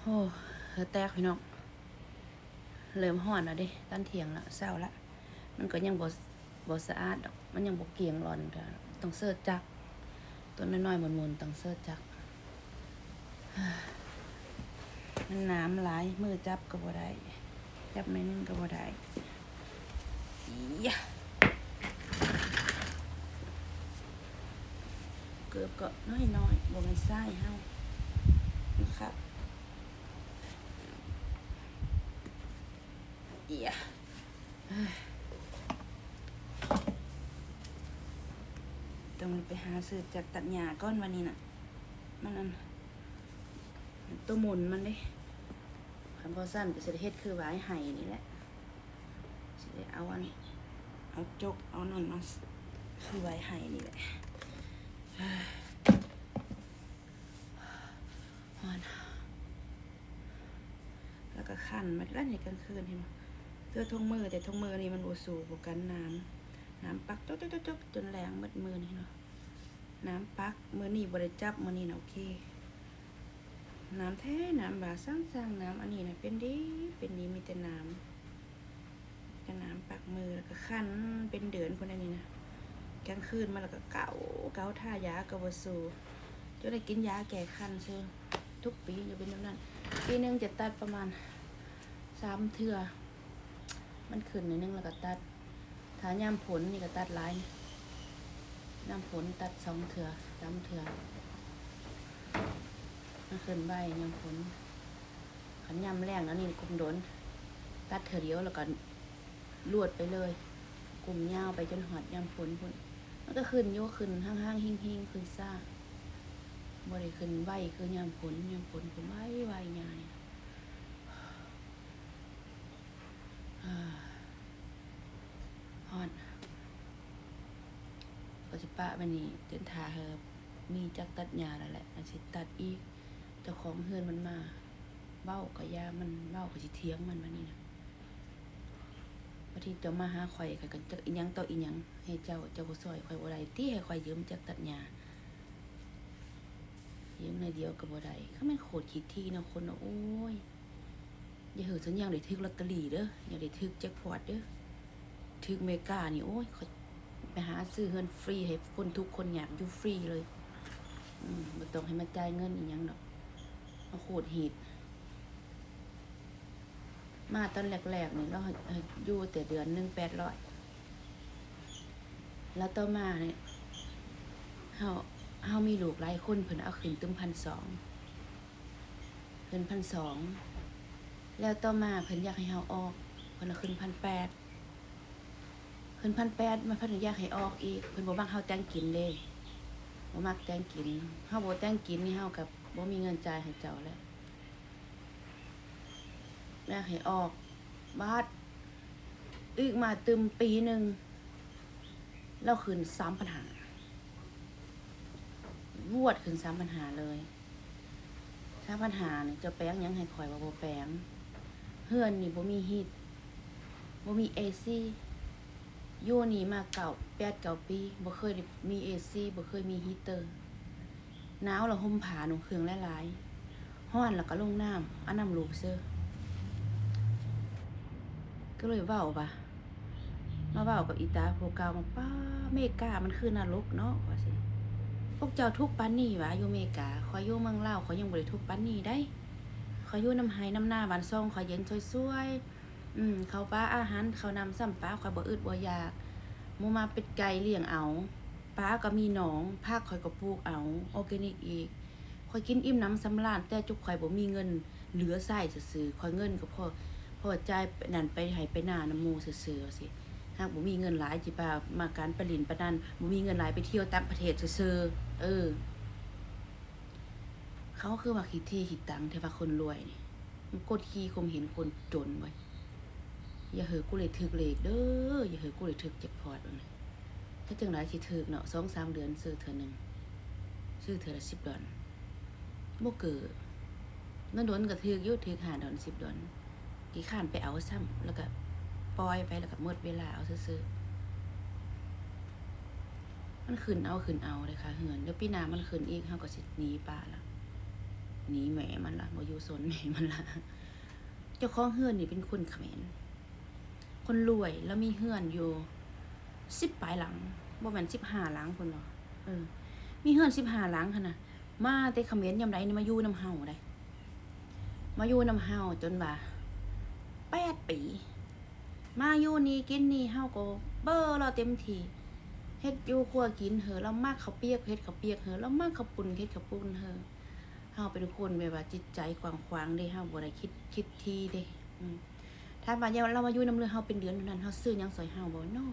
โอ้เธอแตกพี่น้องเริ่มห่อนแล้วดิตอนเที่ยงละเศร้าละมันก็ยังบ่สะอาดดอกมันยังบ่เกลี่ยงร้อนต้องเสิร์ชจักต้นน้อยๆมนๆต้องเสิร์ชจักมันน้ำหลายมือจับก็บ่ได้จับไม่นึงก็บ่ได้อียะเกือบก็น้อยๆบ่แม่นทรายเฮานะครับอียะต้องไปหาซื้อจากตัดหญ้าก้อนวันนี้น่ะมันอันตัวหมุนมันเด้คันบ่สั้นก็สิได้เฮ็ดคือหวายไห้นี่แหละสิได้เอาจกเอานั่นมาคือหวายไห้นี่แหละแล้วก็คั่นมันแล้วในกลางคืนเห็นบ่เสื้อทงมือแต่ทงมือนี่มันบ่สู้บ่กันน้ำปักจ๊กๆๆจนแรงหมดมือนี่เนาะน้ำปักมื้อนี้บ่ได้จับมื้อนี้น่ะโอเคน้ำแท้น้ำบาสร้างน้ำอันนี้น่ะเป็นดีมีแต่น้ำปักมือแล้วก็คั่นเป็นเดือนคนอันนี้นะกลางคืนมาแล้วก็เกาท่ายาก็บ่สู้จนได้กินยาแก้คันซื่อทุกปีจะเป็นแบบนั้นปีนึงจะตัดประมาณ3เทื่อมันขึ้นนิดนึงแล้วก็ตัดถ้ายามฝนนี่ก็ตัดหลายยามฝนตัด2เทื่อ3เทื่อมันขึ้นใบยามฝนขันยามแรงแล้วนี่กุมโดนตัดเทื่อเดียวแล้วก็ลวดไปเลยกลุ่มยาวไปจนหอดยามฝนพุ่นมันก็ขึ้นโยขึ้นห้างๆหิ่งๆขึ้นซ่าบ่ได้ขึ้นไวคือยามฝนขึ้นไวใหญ่ฮอดก็สิปะบัดนี้เดินทางมีจักตัดหญ้าแล้วแหละอันสิตัดอีกเจ้าของเฮือนมันมาเว้าก็ยามันเว้าก็สิเถียงมันบัดนี้นะบางทีเจ้ามาหาข่อยก็จักอีหยังต่ออีหยังให้เจ้าบ่ซอยข่อยบ่ได้ติให้ข่อยยืมจักตัดหญ้ายืมในเดียวก็บ่ได้เขาแม่นโคตรขี้ที่เนาะคนเนาะโอ้ยอย่าเหือฉันยังได้ถึกลอตเตอรี่เด้ออย่าได้ถึกแจ็คพอตเด้อถึกเมกานี่โอ้ยเขาไปหาซื้อเงินฟรีให้คนทุกคนอยากอยู่ฟรีเลยบ่ต้องให้มาจ่ายเงินอีหยังดอกเอาโคตรฮีดมาตอนแรกๆนี่เราอยู่แต่เดือนนึง800แล้วต่อมาเนี่ยเฮามีลูกหลายคนเพิ่นเอาขึ้นตึม 1,200 ขึ้น 1,200 แล้วต่อมาเพิ่นอยากให้เฮาออกเพิ่นเอาขึ้น 1,800 ขึ้น 1,800 มาเพิ่นอยากให้ออกอีกเพิ่นบ่มักเฮาแต่งกินเด้บ่มักแต่งกินเฮาบ่แต่งกินนี่เฮาก็บ่มีเงินจ่ายให้เจ้าแล้วอยากให้ออกบาดอีกมาตึมปีนึงแล้วขึ้น 3,500 วดขึ้น 3,500 เลย 3,500 นี่จะแปลงหยังให้ข่อยว่าบ่แปลงเฮือนนี่บ่มีฮีตบ่มี AC อยู่นี่มา8-9 ปีบ่เคยได้มี AC บ่เคยมีฮีเตอร์หนาวแล้วห่มผ้านุ่งเครื่องหลายๆร้อนแล้วก็ลงน้ำเอาน้ำลูบเซ้อก็เลยเว้าว่ามาเว้ากับอีตาผู้เก่ามาป้าเมกามันคือนรกเนาะว่าสิพวกเจ้าทุกข์ปานนี้หว่าอยู่เมกาข้อยอยู่เมืองลาวข้อยยังบ่ได้ทุกข์ปานนี้ได้ข้อยอยู่น้ำไห้น้ำนาบ้านซ่องข้อยเย็นสวยๆข้าวปลาอาหารข้าวนำซ้ำปลาข้อยบ่อึดบ่อยากหมู่มาเป็ดไก่เลี้ยงเอาปลาก็มีหนองผักข้อยก็ปลูกเอาออร์แกนิกอีกข้อยกินอิ่มน้ำสำราญแต่จุกข้อยบ่มีเงินเหลือใช้ซื่อๆข้อยเงินก็พอจ่ายนั่นไปให้ไปหน้าน้ำหมู่ซื่อๆสิหากบ่มีเงินหลายจิป่ามาการไปลินปานนั้นบ่มีเงินหลายไปเที่ยวต่างประเทศซื่อๆเขาคือว่าขี้ที่ขี้ตังแต่ว่าคนรวยนี่มันกดขี่ข่มเหงคนจนไว้อย่าเหอะกูเลยถึกเลขเด้ออย่าเหอะกูเลยถึกแจ็คพอตว่านะถ้าจังได๋สิถึกเนาะ 2-3 เดือนซื้อเทื่อนึงซื้อเทื่อละ$10บ่เกินเงินโดนก็ถึกอยู่ถึก$5 $10กี่ข้านไปเอาซ้ำแล้วก็ปล่อยไปแล้วก็หมดเวลาเอาซื่อๆมันขึ้นเอาเลยค่ะเฮือนเดี๋ยวปีหน้ามันขึ้นอีกเฮาก็สิหนีป่าละ หนีแม่มันล่ะบ่อยู่สนแม่มันล่ะเจ้าของเฮือนนี่เป็นคนเขมรคนรวยแล้วมีเฮือนอยู่10ปลายหลังบ่แม่น15หลังพุ่นหรอมีเฮือน15หลังหั่นน่ะมาแต่เขมรยามใดนี่มาอยู่นำเฮาได้มาอยู่นำเฮาจนว่า8 ปีมาอยู่นี่กินนี่เฮาก็เบ้อเราเต็มที่เฮ็ดอยู่ครัวกินเหอะเรามักข้าวเปียกเฮ็ดข้าวเปียกเหอะเรามักข้าวปุ้นเฮ็ดข้าวปุ้นเหอะเฮาเป็นคนแบบว่าจิตใจกว้างขวางเด้เฮาบ่ได้คิดทีเด้ถ้าว่าเรามาอยู่นำเรือเฮาเป็นเดือนเท่านั้นเฮาซื้อหยังซอยเฮาบ่เนาะ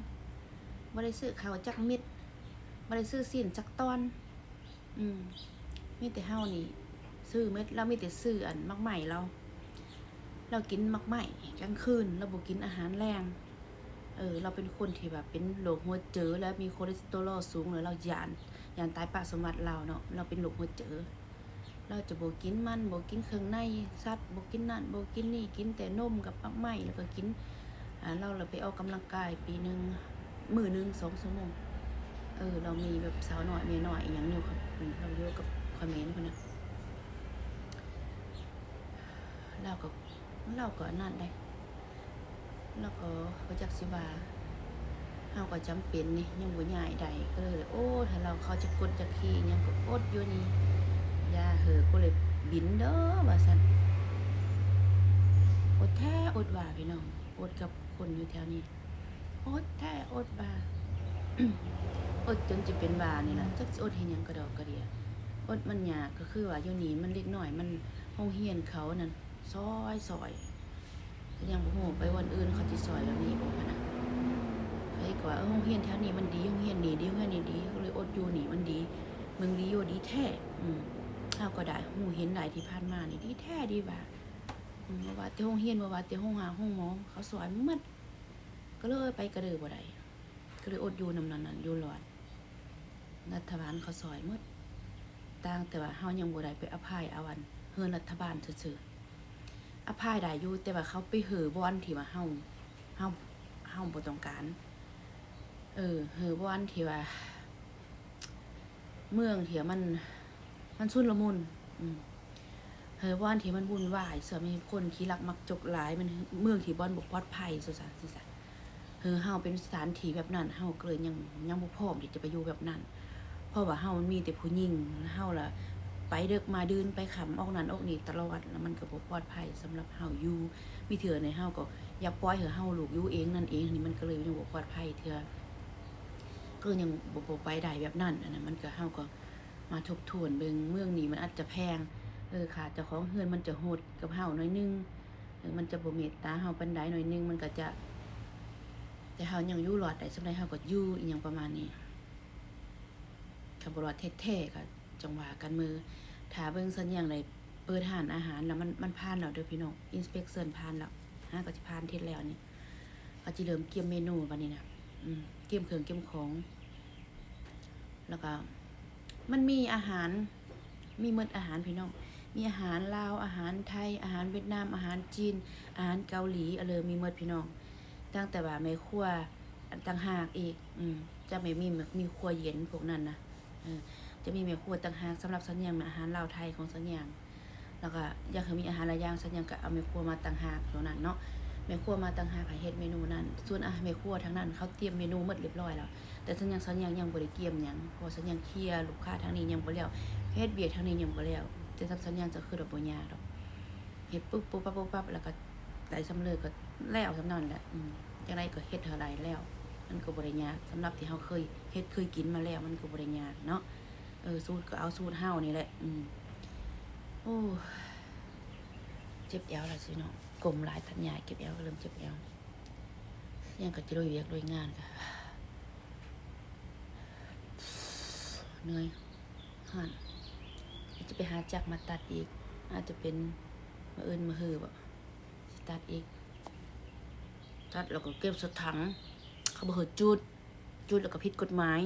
บ่ได้ซื้อข้าวจักเม็ดบ่ได้ซื้อสิ้นจักตอนมีแต่เฮานี่ซื้อเม็ดเรามีแต่ซื้ออันมักใหม่เรากินมักใหม่กลางคืนเราบ่กินอาหารแรงเราเป็นคนที่แบบเป็นโรคหัวเจอแล้วมีคอเลสเตอรอลสูงเลยเราย่านตายปากสมบัติเราเนาะเราเป็นโรคหัวเจอเราจะบ่กินมันบ่กินเครื่องในสัตว์บ่กินนั่นบ่กินนี่กินแต่นมกับมักใหม่แล้วก็กินเราไปออกกำลังกายปีนึงมื้อนึง2 ชั่วโมงเรามีแบบสาวน้อยเมียน้อยอีหยังอยู่ครับเราอยู่กับคอมเมนต์พุ่นน่ะเราก็นั่นได้แล้วก็เขาจักสิว่าเฮาก็จำเป็นนี่ยังบ่ย้ายได้ก็เลยโอ้ถ้าเราเขาจะกดจะขี่ยังก็อดอยู่นี่ย่าเหอะก็เลยบินเด้อว่าซั่นอดแท้อดว่าพี่น้องอดกับคนอยู่แถวนี้อดแท้อดว่า อดจนจะเป็นว่านี่ล่ะจักสิอดเฮ็ดหยังกระดอกกระเดียอดมันยากก็คือว่าอยู่นี่มันเล็กน้อยมันโรงเรียนเขานั่นซอยก็ยังบ่ฮู้ไปวันอื่นเขาสิซอยแบบนี้บ่คั่นน่ะใครก็ว่าโรงเรียนแถวนี้มันดีโรงเรียนนี่ดีโรงเรียนนี่ดีก็เลยอดอยู่นี่มันดีเมืองดีอยู่ดีแท้เฮาก็ได้ฮู้เห็นหลายที่ผ่านมานี่ดีแท้ดีว่าบ่ว่าแต่โรงเรียนบ่ว่าแต่โรงหาโรงหมอเขาสอนหมดก็เลยไปกระเด้อบ่ได้ก็เลยอดอยู่นำนั้นอยู่รอดรัฐบาลเขาซอยหมดต่างแต่ว่าเฮายังบ่ได้ไปอภัยอาวันเฮือนรัฐบาลซื่อๆอภัยได้อยู่แต่ว่าเขาไปเหอบ่อนที่ว่าเฮาบ่ต้องการเหอบ่อนที่ว่าเมืองที่มันชุลมุนเหอบ่อนที่มันวุ่นวายส่วนมีคนขี้ลักมักจกหลายมันเมืองที่บ่อนบ่ปลอดภัยซื่อๆเฮาเป็นสถานที่แบบนั้นเฮาก็เลยยังบ่พร้อมที่จะไปอยู่แบบนั้นเพราะว่าเฮามันมีแต่ผู้หญิงเฮาล่ะไปดึกมาดื่นไปขำออกนั่นออกนี่ตลอดแล้วมันก็บ่ปลอดภัยสำหรับเฮาอยู่มีเถื่อในเฮาก็อย่าปล่อยให้เฮาลูกอยู่เองนั่นเองนี่มันก็เลยยังบ่ปลอดภัยเถื่อก็ยังบ่ไปได้แบบนั้นอันนั้นมันก็เฮาก็มาทบทวนเบิ่งเมืองนี้มันอาจจะแพงค่ะเจ้าของเฮือนมันจะโหดกับเฮาหน่อยนึงมันจะบ่เมตตาเฮาปานใดหน่อยนึงมันก็จะแต่เฮายังอยู่รอดได้สำาใดเฮาก็อยู่อีหยังประมาณนี้คันบ่รอดแท้ๆก็จังว่ากันมือถ้าเบิ่งสัญญาณใดเปิดร้านอาหารแล้วมันผ่านแล้วเด้อพี่น้อง inspection ผ่านแล้วก็สิผ่านทิศแล้วนี่ก็สิเริ่มเกี่ยมเมนูบัดนี้นะเกี่ยมเครื่องเกี่ยมของแล้วก็มันมีอาหารมีหมดอาหารพี่น้องมีอาหารลาวอาหารไทยอาหารเวียดนามอาหารจีนอาหารเกาหลีมีหมดพี่น้องตั้งแต่ว่าแม่ครัวต่างหากอีกจะไม่มีครัวเย็นพวกนั้นนะจะมีแม่ครัวต่างหากสำหรับสัญญาณอาหารลาวไทยของสัญญาณแล้วก็อยากให้มีอาหารหลายอย่างสัญญาณก็เอาแม่ครัวมาต่างหากเท่านั้นเนาะแม่ครัวมาต่างหากให้เฮ็ดเมนูนั้นส่วนแม่ครัวทั้งนั้นเขาเตรียมเมนูหมดเรียบร้อยแล้วแต่สัญญาณยังบ่ได้เตรียมหยังเพราะสัญญาณเคลียร์ลูกค้าทางนี้ยังบ่แล้วเฮ็ดเบียดทางนี้ยังบ่แล้วแต่สัญญาณจะคือดอกบ่ยากดอกเฮ็ดปุ๊บปั๊บแล้วก็ได้สำเร็จก็แล้วสำนั้นแหละจังได๋ก็เฮ็ดเท่าใดแล้วมันก็บ่ได้ยากสำหรับที่เฮาเคยเฮ็ดเคยกินมาแล้วมันก็บ่ได้ยากเนาะสูตรก็เอาสูตรเฮานี่แหละโอ้เจ็บแอวแล้วสิเนาะกลมหลายทันยายเก็บแอวก็เริ่มเจ็บแอวยังก็จะลุยเวียกลุยงานค่ะเหนื่อยหั่นจะไปหาจักรมาตัดอีกอาจจะเป็นมื้ออื่นมื้อฮื้อบ่สิตัดอีกตัดแล้วก็เก็บใส่ถังเขาบ่ให้จุดแล้วก็ผิดกฎหมาย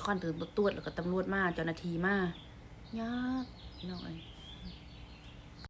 ค่อนถึงตรวจแล้วก็ตำรวจมาเจ้าหน้าที่มายากพี่น้องเอ้ย